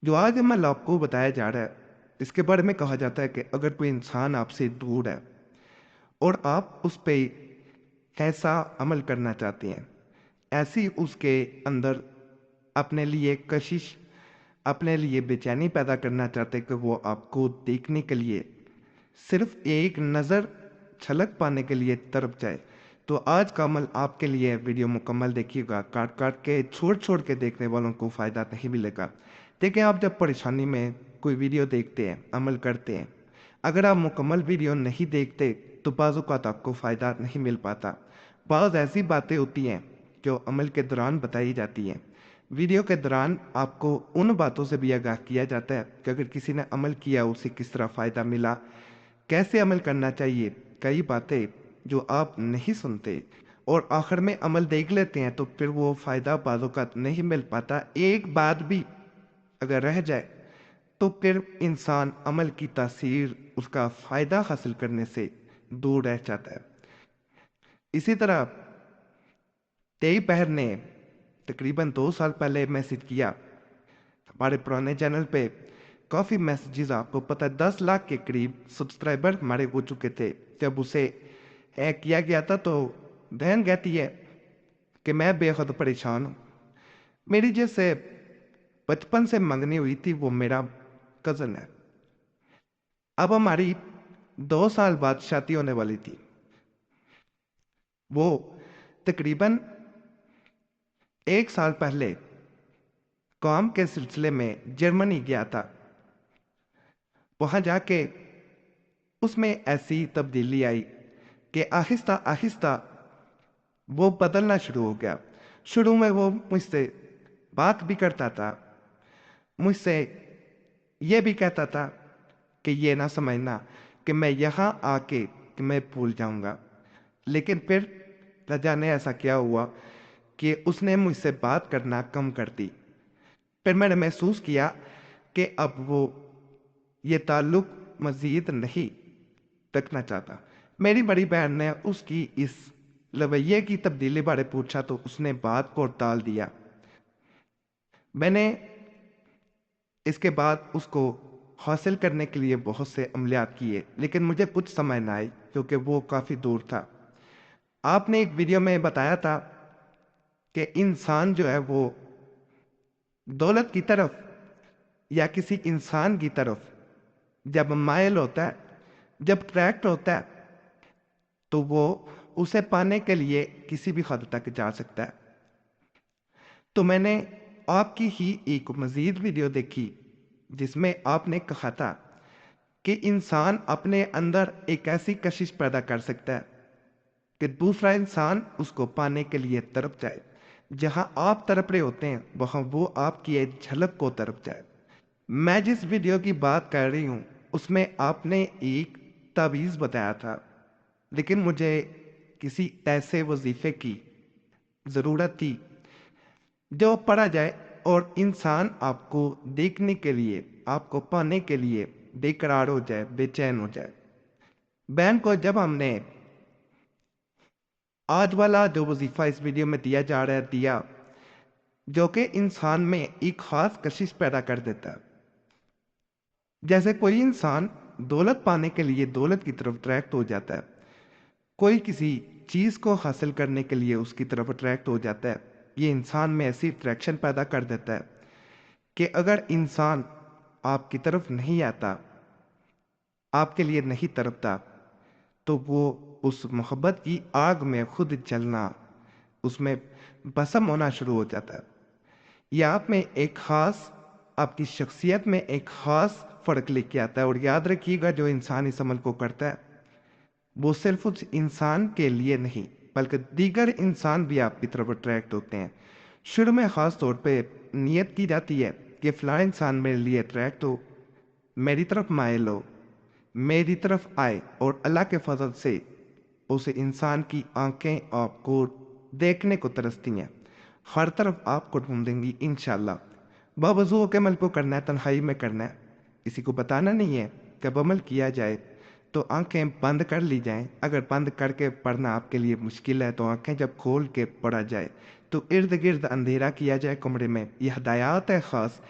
جو آج عمل آپ کو بتایا جا رہا ہے، اس کے بارے میں کہا جاتا ہے کہ اگر کوئی انسان آپ سے دور ہے اور آپ اس پہ کیسا عمل کرنا چاہتے ہیں، ایسی اس کے اندر اپنے لیے کشش، اپنے لیے بے چینی پیدا کرنا چاہتے ہیں کہ وہ آپ کو دیکھنے کے لیے صرف ایک نظر چھلک پانے کے لیے طرف جائے، تو آج کا عمل آپ کے لیے ویڈیو مکمل دیکھیے گا۔ کاٹ کاٹ کے چھوڑ چھوڑ کے دیکھنے والوں کو فائدہ نہیں ملے گا۔ دیکھیں، آپ جب پریشانی میں کوئی ویڈیو دیکھتے ہیں، عمل کرتے ہیں، اگر آپ مکمل ویڈیو نہیں دیکھتے تو بعض اوقات آپ کو فائدہ نہیں مل پاتا۔ بعض ایسی باتیں ہوتی ہیں جو عمل کے دوران بتائی جاتی ہیں۔ ویڈیو کے دوران آپ کو ان باتوں سے بھی آگاہ کیا جاتا ہے کہ اگر کسی نے عمل کیا اسے کس طرح فائدہ ملا، کیسے عمل کرنا چاہیے۔ کئی باتیں جو آپ نہیں سنتے اور آخر میں عمل دیکھ لیتے ہیں تو پھر وہ فائدہ بعض اوقات نہیں مل پاتا۔ ایک بات بھی اگر رہ جائے تو پھر انسان عمل کی تاثیر، اس کا فائدہ حاصل کرنے سے دور رہ جاتا ہے۔ اسی طرح تیئی پہر نے تقریباً 2 سال پہلے میسج کیا ہمارے پرانے چینل پہ۔ کافی میسیجز، آپ کو پتہ ہے 10 لاکھ کے قریب سبسکرائبر ہمارے ہو چکے تھے۔ جب اسے ہیک کیا گیا تھا تو بہن کہتی ہے کہ میں بے حد پریشان ہوں، میری جس سے بچپن سے منگنی ہوئی تھی وہ میرا کزن ہے، اب ہماری 2 سال بعد شادی ہونے والی تھی۔ وہ تقریباً 1 سال پہلے کام کے سلسلے میں جرمنی گیا تھا۔ وہاں جا کے اس میں ایسی تبدیلی آئی کہ آہستہ آہستہ وہ بدلنا شروع ہو گیا۔ شروع میں وہ مجھ سے بات بھی کرتا تھا، مجھ سے یہ بھی کہتا تھا کہ یہ نہ سمجھنا کہ میں یہاں آ کے کہ میں بھول جاؤں گا، لیکن پھر نہ جانے ایسا کیا ہوا کہ اس نے مجھ سے بات کرنا کم کر دی۔ پھر میں نے محسوس کیا کہ اب وہ یہ تعلق مزید نہیں رکھنا چاہتا۔ میری بڑی بہن نے اس کی اس رویے کی تبدیلی بارے پوچھا تو اس نے بات کو ٹال دیا۔ میں نے اس کے بعد اس کو حاصل کرنے کے لیے بہت سے عملیات کیے، لیکن مجھے کچھ سمجھ نہ آئی کیونکہ وہ کافی دور تھا۔ آپ نے ایک ویڈیو میں بتایا تھا کہ انسان جو ہے وہ دولت کی طرف یا کسی انسان کی طرف جب مائل ہوتا ہے، جب ٹریکٹ ہوتا ہے، تو وہ اسے پانے کے لیے کسی بھی حد تک جا سکتا ہے۔ تو میں نے آپ کی ہی ایک مزید ویڈیو دیکھی جس میں آپ نے کہا تھا کہ انسان اپنے اندر ایک ایسی کشش پیدا کر سکتا ہے کہ دوسرا انسان اس کو پانے کے لیے تڑپ جائے۔ جہاں آپ تڑپ رہے ہوتے ہیں وہاں وہ آپ کی ایک جھلک کو تڑپ جائے۔ میں جس ویڈیو کی بات کر رہی ہوں اس میں آپ نے ایک تعویذ بتایا تھا، لیکن مجھے کسی ایسے وظیفے کی ضرورت تھی جو پڑھا جائے اور انسان آپ کو دیکھنے کے لیے، آپ کو پانے کے لیے بے قرار ہو جائے، بے چین ہو جائے۔ بہن کو جب ہم نے آج والا جو وظیفہ اس ویڈیو میں دیا جا رہا ہے دیا، جو کہ انسان میں ایک خاص کشش پیدا کر دیتا ہے۔ جیسے کوئی انسان دولت پانے کے لیے دولت کی طرف ٹریکٹ ہو جاتا ہے، کوئی کسی چیز کو حاصل کرنے کے لیے اس کی طرف اٹریکٹ ہو جاتا ہے، یہ انسان میں ایسی اٹریکشن پیدا کر دیتا ہے کہ اگر انسان آپ کی طرف نہیں آتا، آپ کے لیے نہیں تڑپتا، تو وہ اس محبت کی آگ میں خود جلنا، اس میں بسم ہونا شروع ہو جاتا ہے۔ یہ آپ میں ایک خاص، آپ کی شخصیت میں ایک خاص فرق لے کے آتا ہے۔ اور یاد رکھیے گا جو انسان اس عمل کو کرتا ہے وہ صرف اس انسان کے لیے نہیں بلکہ دیگر انسان بھی آپ کی طرف اٹریکٹ ہوتے ہیں۔ شروع میں خاص طور پہ نیت کی جاتی ہے کہ فلاں انسان میرے لیے اٹریکٹ ہو، میری طرف مائل ہو، میری طرف آئے، اور اللہ کے فضل سے اس انسان کی آنکھیں آپ کو دیکھنے کو ترستی ہیں، ہر طرف آپ کو ڈھونڈیں گی انشاءاللہ۔ باوضو ہو کے عمل کو کرنا ہے، تنہائی میں کرنا ہے، کسی کو بتانا نہیں ہے۔ جب عمل کیا جائے تو آنکھیں بند کر لی جائیں۔ اگر بند کر کے پڑھنا آپ کے لیے مشکل ہے تو آنکھیں جب کھول کے پڑھا جائے تو ارد گرد اندھیرا کیا جائے کمرے میں۔ یہ ہدایات ہے خاص،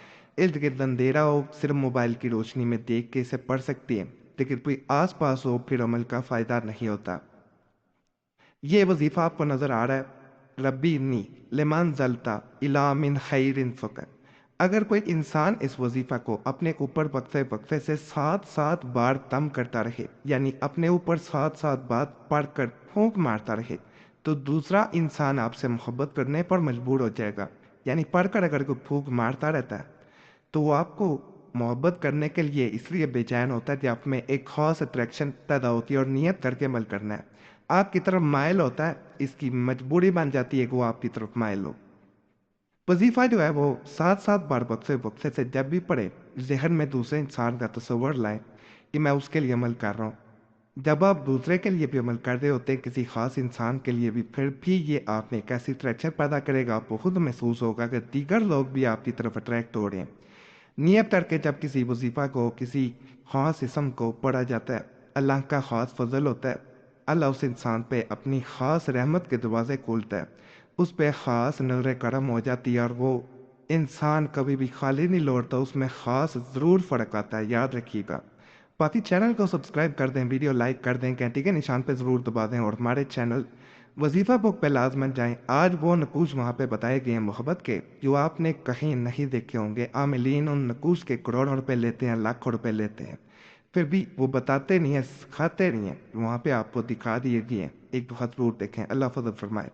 ارد گرد اندھیرا ہو، صرف موبائل کی روشنی میں دیکھ کے اسے پڑھ سکتی ہیں، لیکن کوئی آس پاس ہو پھر عمل کا فائدہ نہیں ہوتا۔ یہ وظیفہ آپ کو نظر آ رہا ہے، ربی انی لمن زلتا الا من خیر فقر۔ اگر کوئی انسان اس وظیفہ کو اپنے اوپر وقفے وقفے سے 7 بار دم کرتا رہے، یعنی اپنے اوپر 7 بار پڑھ کر پھونک مارتا رہے، تو دوسرا انسان آپ سے محبت کرنے پر مجبور ہو جائے گا۔ یعنی پڑھ کر اگر کوئی پھونک مارتا رہتا ہے تو وہ آپ کو محبت کرنے کے لیے اس لیے بے چین ہوتا ہے کہ آپ میں ایک خاص اٹریکشن پیدا ہوتی ہے اور نیت کر کے عمل کرنا ہے، آپ کی طرف مائل ہوتا ہے، اس کی مجبوری بن جاتی ہے کہ وہ آپ کی طرف مائل ہو۔ وظیفہ جو ہے وہ 7 بار وقفے وقفے سے جب بھی پڑھے، ذہن میں دوسرے انسان کا تصور لائیں کہ میں اس کے لیے عمل کر رہا ہوں۔ جب آپ دوسرے کے لیے بھی عمل کر رہے ہوتے ہیں، کسی خاص انسان کے لیے بھی، پھر بھی یہ آپ میں ایک ایسی اٹریکشن پیدا کرے گا، آپ کو خود محسوس ہوگا کہ دیگر لوگ بھی آپ کی طرف اٹریکٹ ہو رہے ہیں۔ نیت کر کے جب کسی وظیفہ کو، کسی خاص اسم کو پڑھا جاتا ہے، اللہ کا خاص فضل ہوتا ہے، اللہ اس انسان پہ اپنی خاص رحمت کے دروازے کھولتا ہے، اس پہ خاص نظر کرم ہو جاتی ہے، اور وہ انسان کبھی بھی خالی نہیں لوٹتا، اس میں خاص ضرور فرق آتا ہے، یاد رکھیے گا۔ باقی چینل کو سبسکرائب کر دیں، ویڈیو لائک کر دیں، گھنٹی کے نشان پہ ضرور دبا دیں، اور ہمارے چینل وظیفہ بک پہ لازمن جائیں۔ آج وہ نقوش وہاں پہ بتائے گئے ہیں محبت کے جو آپ نے کہیں نہیں دیکھے ہوں گے۔ عاملین ان نقوش کے کروڑوں روپے لیتے ہیں، لاکھوں روپے لیتے ہیں، پھر بھی وہ بتاتے نہیں ہیں، سکھاتے نہیں ہیں، وہاں پہ آپ کو دکھا دیے گئے ہیں۔ ایک دفعہ ضرور دیکھیں۔ اللہ فضل فرمائے۔